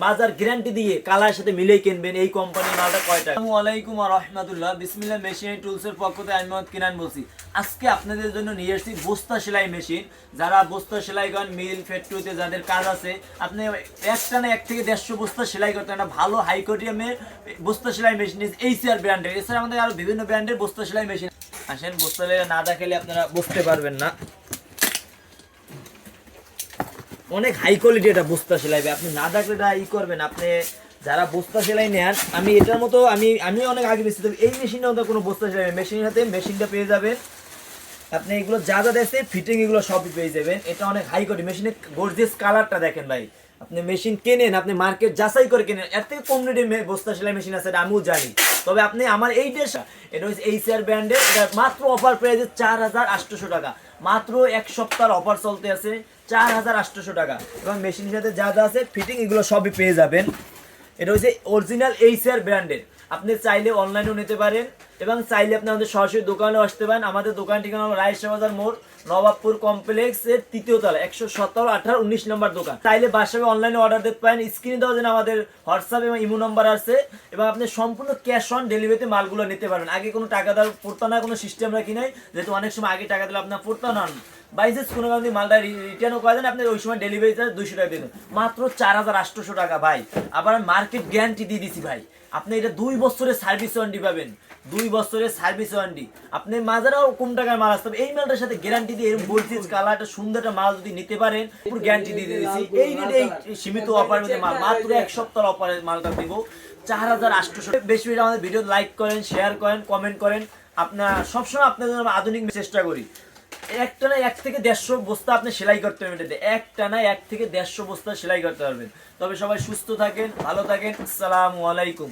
বাজার গ্যারান্টি দিয়ে কালার সাথে মিলেই কিনবেন এই কোম্পানির মালটা কয় টাকা। আসসালামু আলাইকুম ওয়া রাহমাতুল্লাহ। বিসমিল্লাহ মেশিন টুলস এর পক্ষ থেকে আমি মোহাম্মদ কিনান বলছি। আজকে আপনাদের জন্য নিয়ে এসেছি বস্তা সেলাই মেশিন। যারা বস্তা সেলাই করেন মিল ফ্যাক্টরিতে যাদের কাজ আছে, আপনি একটানা 1 থেকে 150 বস্তা সেলাই করতে একটা ভালো হাই কোয়ালিটির বস্তা সেলাই মেশিন এইচআর ব্র্যান্ডের। এছাড়া আমাদের আরো বিভিন্ন ব্র্যান্ডের বস্তা সেলাই মেশিন। আসেন, বস্তা সেলাই না দেখালে আপনারা বুঝতে পারবেন না। অনেক হাই কোয়ালিটি এটা বস্তা সেলাই, আপনি না দেখলে এটা করবেন। আপনি যারা বস্তা সেলাই নেন, আমি এটার মতো আমি অনেক আগে বেশি, তবে এই মেশিনের মতো কোনো বস্তা সেলাই মেশিনের সাথে মেশিনটা পেয়ে যাবেন। আপনি এগুলো যা যা দেখছে ফিটিং এগুলো সবই পেয়ে যাবেন। এটা অনেক হাই কোয়ালিটি মেশিনের গর্জিয়াস কালারটা দেখেন ভাই। আপনি মেশিন কেনেন, আপনি মার্কেট যাচাই করে কেনেন, এর থেকে কম রেটে বস্তা সেলাই মেশিন আছে, এটা আমিও জানি। তবে আপনি আমার এই ড্রেসটা, এটা হচ্ছে এইচআর ব্র্যান্ডের, এটা মাত্র অফার প্রাইসে 4800 টাকা। মাত্র এক সপ্তাহ অফার চলতে আছে, 4800 টাকা। এবং মেশিনের সাথে যা যা আছে ফিটিং এগুলো সবই পেয়ে যাবেন। এটা হচ্ছে অরিজিনাল এইচআর ব্র্যান্ডের। আপনি চাইলে অনলাইনেও নিতে পারেন এবং চাইলে আপনি আমাদের সরাসরি দোকানেও আসতে পারেন। আমাদের দোকান ঠিকানা হলো রায়শা বাজার মোড়, নবাবপুর কমপ্লেক্সের 3য় তলা, 117, 18, 19 নম্বর দোকান। চাইলে বাসায় অনলাইনে অর্ডার দিতে পারেন। স্ক্রিনে দেওয়া যেন আমাদের হোয়াটসঅ্যাপ এবং ইমো নাম্বার আছে, এবং আপনি সম্পূর্ণ ক্যাশ অন ডেলিভারিতে মালগুলো নিতে পারবেন। আগে কোনো টাকা দেওয়ার পড়তো না, কোনো সিস্টেম রাখি নাই, যেহেতু অনেক সময় আগে টাকা দিলে আপনার পড়তো না। বাইজেস কোনো কারণে মালটা রিটার্নও করে দেন, আপনি ওই সময় ডেলিভারি চার্জ 200 টাকা দিয়ে দেন। মাত্র 4800 টাকা ভাই। আবার মার্কেট গ্যারান্টি দিয়ে দিছি ভাই। আপনি এটা 2 বছরের সার্ভিস ওয়ারেন্টি পাবেন, 2 বছরের সার্ভিস ওয়ারেন্টি। আপনি মাঝারাও কম টাকার মাল আসতে হবে, এই মালটার সাথে গ্যারান্টি দিয়ে এরকম গর্জিয়াস কালারটা সুন্দর একটা মাল যদি নিতে পারেন, পুরো গ্যারান্টি দিয়ে দিয়েছি। এই রেটে এই সীমিত অফারের মধ্যে মাল, মাত্র 1 সপ্তাহ অফারের মালটা দেব 4800। বেশি বেশি আমাদের ভিডিও লাইক করেন, শেয়ার করেন, কমেন্ট করেন। আপনার সবসময় আপনাদের জন্য আধুনিক চেষ্টা করি। একটানা 1 থেকে 150 বস্তা আপনি সেলাই করতে পারবেন এটাতে, একটানা 1 থেকে 150 বস্তা সেলাই করতে পারবেন। তবে সবাই সুস্থ থাকেন, ভালো থাকেন। আসসালামু আলাইকুম।